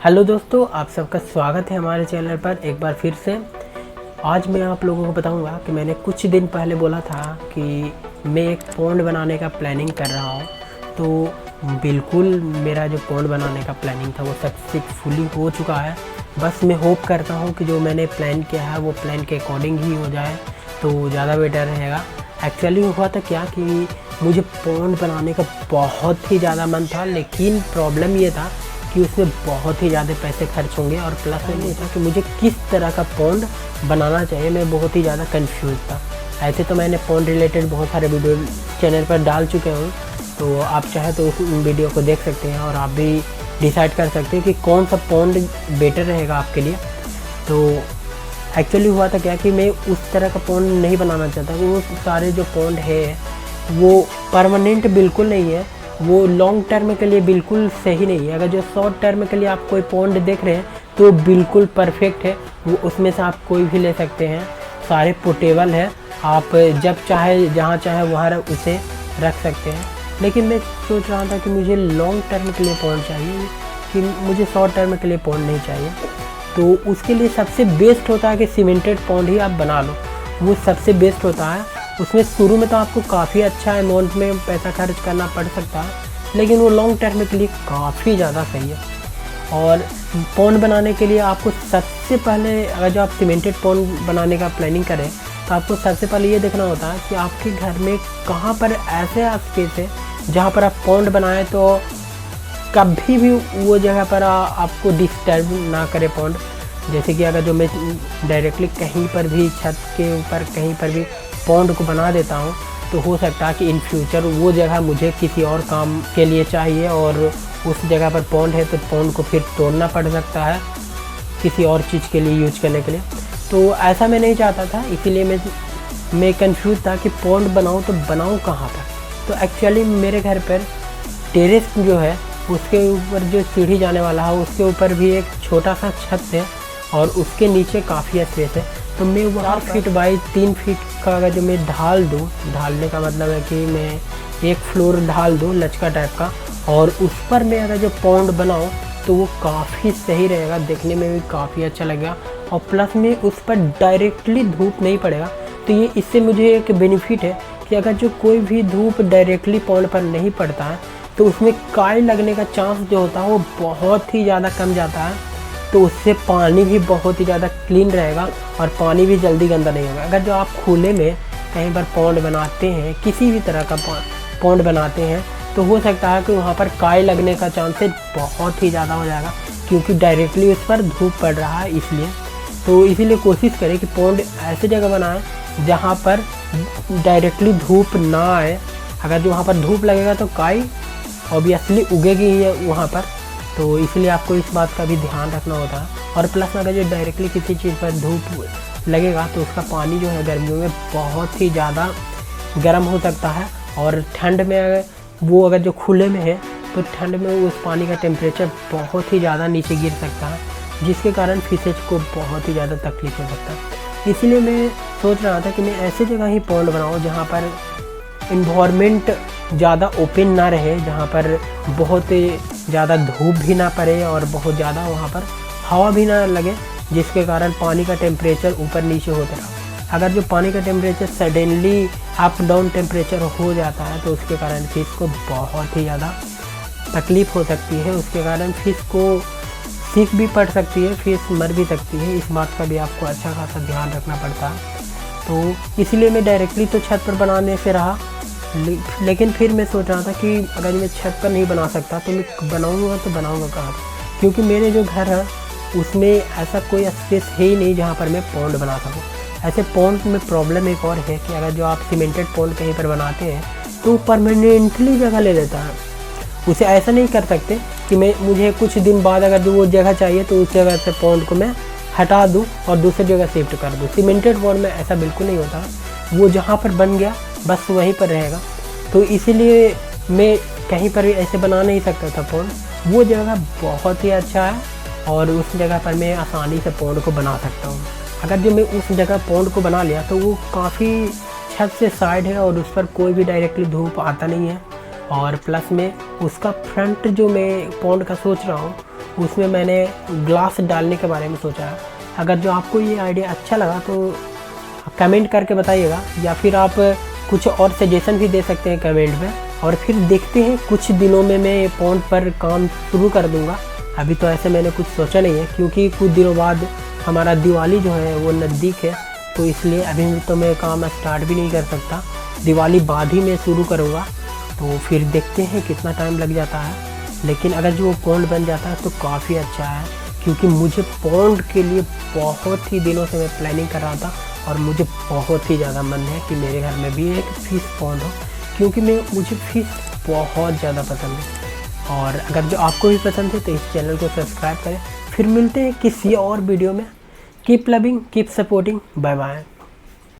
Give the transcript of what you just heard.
Hello दोस्तों, आप सबका स्वागत है हमारे चैनल पर एक बार फिर से। आज मैं आप लोगों को बताऊंगा कि मैंने कुछ दिन पहले बोला था कि मैं एक पॉन्ड बनाने का प्लानिंग कर रहा हूं। तो बिल्कुल मेरा जो पॉन्ड बनाने का प्लानिंग था वो सक्सेसफुली हो चुका है। बस मैं होप करता हूं कि जो मैंने प्लान किया है वो प्लान के अकॉर्डिंग ही हो जाए तो ज़्यादा बेटर रहेगा। एक्चुअली हुआ था क्या कि मुझे पॉन्ड बनाने का बहुत ही ज़्यादा मन था, लेकिन प्रॉब्लम ये था कि उसमें बहुत ही ज़्यादा पैसे खर्च होंगे और प्लस में ये था कि मुझे किस तरह का पॉन्ड बनाना चाहिए। मैं बहुत ही ज़्यादा कंफ्यूज था। ऐसे तो मैंने पॉन्ड रिलेटेड बहुत सारे वीडियो चैनल पर डाल चुके हूँ, तो आप चाहे तो उस वीडियो को देख सकते हैं और आप भी डिसाइड कर सकते हैं कि कौन सा पॉन्ड बेटर रहेगा आपके लिए। तो एक्चुअली हुआ था क्या कि मैं उस तरह का पॉन्ड नहीं बनाना चाहता। वो सारे जो पॉन्ड है वो परमानेंट बिल्कुल नहीं है, वो लॉन्ग टर्म के लिए बिल्कुल सही नहीं है। अगर जो शॉर्ट टर्म के लिए आप कोई पॉन्ड देख रहे हैं तो बिल्कुल परफेक्ट है, वो उसमें से आप कोई भी ले सकते हैं। सारे पोर्टेबल है, आप जब चाहे जहाँ चाहे वहाँ उसे रख सकते हैं। लेकिन मैं सोच रहा था कि मुझे लॉन्ग टर्म के लिए पॉन्ड चाहिए, कि मुझे शॉर्ट टर्म के लिए पॉन्ड नहीं चाहिए। तो उसके लिए सबसे बेस्ट होता है कि सीमेंटेड पॉन्ड ही आप बना लो, वो सबसे बेस्ट होता है। उसमें शुरू में तो आपको काफ़ी अच्छा अमाउंट में पैसा खर्च करना पड़ सकता है, लेकिन वो लॉन्ग टर्म के लिए काफ़ी ज़्यादा सही है। और पॉन्ड बनाने के लिए आपको सबसे पहले, अगर जो आप सीमेंटेड पॉन्ड बनाने का प्लानिंग करें तो आपको सबसे पहले ये देखना होता है कि आपके घर में कहाँ पर ऐसे स्पेस है जहाँ पर आप पॉन्ड बनाएं तो कभी भी वो जगह पर आपको डिस्टर्ब ना करे पॉन्ड। जैसे कि अगर जो मैं डायरेक्टली कहीं पर भी छत के ऊपर कहीं पर भी पॉन्ड को बना देता हूँ तो हो सकता है कि इन फ्यूचर वो जगह मुझे किसी और काम के लिए चाहिए और उस जगह पर पॉन्ड है तो पॉन्ड को फिर तोड़ना पड़ सकता है किसी और चीज़ के लिए यूज करने के लिए। तो ऐसा मैं नहीं चाहता था, इसीलिए मैं कंफ्यूज था कि पॉन्ड बनाऊँ तो बनाऊँ कहाँ पर। तो एक्चुअली मेरे घर पर टेरेस जो है उसके ऊपर जो सीढ़ी जाने वाला है उसके ऊपर भी एक छोटा सा छत है और उसके नीचे काफ़ी स्पेस है। तो मैं 4 फीट बाई 3 फीट का अगर जो मैं ढाल दूँ, ढालने का मतलब है कि मैं एक फ्लोर ढाल दूँ लचका टाइप का, और उस पर मैं अगर जो पॉन्ड बनाऊँ तो वो काफ़ी सही रहेगा, देखने में भी काफ़ी अच्छा लगेगा। और प्लस में उस पर डायरेक्टली धूप नहीं पड़ेगा। तो ये इससे मुझे एक बेनिफिट है कि अगर जो कोई भी धूप डायरेक्टली पॉन्ड पर नहीं पड़ता है तो उसमें काई लगने का चांस जो होता है वो बहुत ही ज़्यादा कम जाता है। तो उससे पानी भी बहुत ही ज़्यादा क्लीन रहेगा और पानी भी जल्दी गंदा नहीं होगा। अगर जो आप खुले में कहीं पर पॉन्ड बनाते हैं, किसी भी तरह का पॉन्ड बनाते हैं, तो हो सकता है कि वहाँ पर काई लगने का चांसेस बहुत ही ज़्यादा हो जाएगा, क्योंकि डायरेक्टली उस पर धूप पड़ रहा है इसलिए। तो इसीलिए कोशिश करें कि पॉन्ड ऐसी जगह बनाएं जहाँ पर डायरेक्टली धूप ना आए। अगर जो वहाँ पर धूप लगेगा तो काई ऑब्वियसली उगेगी ही वहाँ पर, तो इसलिए आपको इस बात का भी ध्यान रखना होता है। और प्लस में अगर जो डायरेक्टली किसी चीज़ पर धूप लगेगा तो उसका पानी जो है गर्मियों में बहुत ही ज़्यादा गर्म हो सकता है, और ठंड में अगर जो खुले में है तो ठंड में उस पानी का टेम्परेचर बहुत ही ज़्यादा नीचे गिर सकता है, जिसके कारण फिशेज को बहुत ही ज़्यादा तकलीफ हो सकता है। इसीलिए मैं सोच रहा था कि मैं ऐसी जगह ही पॉन्ड बनाऊँ जहाँ पर इन्वायरमेंट ज़्यादा ओपन ना रहे, जहाँ पर बहुत ज़्यादा धूप भी ना पड़े और बहुत ज़्यादा वहाँ पर हवा भी ना लगे, जिसके कारण पानी का टेम्परेचर ऊपर नीचे होता रहा। अगर जो पानी का temperature suddenly up down temperature हो जाता है तो उसके कारण फिश को बहुत ही ज़्यादा तकलीफ़ हो सकती है। उसके कारण फिश को सीख भी पड़ सकती है, फिश मर भी सकती है। इस बात का भी आपको अच्छा खासा ध्यान रखना पड़ता है। तो इसलिए मैं डायरेक्टली तो छत पर बनाने से रहा, लेकिन फिर मैं सोच रहा था कि अगर मैं छत पर नहीं बना सकता तो मैं बनाऊंगा तो बनाऊंगा कहाँ पर, क्योंकि मेरे जो घर है उसमें ऐसा कोई स्पेस है ही नहीं जहाँ पर मैं पॉन्ड बना सकूँ। ऐसे पॉन्ड में प्रॉब्लम एक और है कि अगर जो आप सीमेंटेड पॉन्ड कहीं पर बनाते हैं तो परमानेंटली जगह ले लेता है। उसे ऐसा नहीं कर सकते कि मुझे कुछ दिन बाद अगर जो वो जगह चाहिए तो उस जगह से पॉन्ड को मैं हटा दूँ और दूसरी जगह शिफ्ट कर दूँ। सीमेंटेड पॉन्ड में ऐसा बिल्कुल नहीं होता, वो जहाँ पर बन गया बस वहीं पर रहेगा। तो इसीलिए मैं कहीं पर भी ऐसे बना नहीं सकता था पॉन्ड। वो जगह बहुत ही अच्छा है और उस जगह पर मैं आसानी से पॉन्ड को बना सकता हूँ। अगर जो मैं उस जगह पॉन्ड को बना लिया तो वो काफ़ी छत से साइड है और उस पर कोई भी डायरेक्टली धूप आता नहीं है, और प्लस में उसका फ्रंट जो मैं पॉन्ड का सोच रहा हूँ उसमें मैंने ग्लास डालने के बारे में सोचा है। अगर जो आपको ये आइडिया अच्छा लगा तो कमेंट करके बताइएगा, या फिर आप कुछ और सजेशन भी दे सकते हैं कमेंट में। और फिर देखते हैं, कुछ दिनों में मैं पॉन्ड पर काम शुरू कर दूंगा। अभी तो ऐसे मैंने कुछ सोचा नहीं है, क्योंकि कुछ दिनों बाद हमारा दिवाली जो है वो नज़दीक है, तो इसलिए अभी तो मैं काम स्टार्ट भी नहीं कर सकता। दिवाली बाद ही मैं शुरू करूँगा, तो फिर देखते हैं कितना टाइम लग जाता है। लेकिन अगर जो पॉन्ड बन जाता है तो काफ़ी अच्छा है, क्योंकि मुझे पॉन्ड के लिए बहुत ही दिनों से मैं प्लानिंग कर रहा था, और मुझे बहुत ही ज़्यादा मन है कि मेरे घर में भी एक फ़िश पॉन्ड हो, क्योंकि मुझे फ़िश बहुत ज़्यादा पसंद है। और अगर जो आपको भी पसंद है तो इस चैनल को सब्सक्राइब करें। फिर मिलते हैं किसी और वीडियो में। Keep loving, keep supporting, bye bye.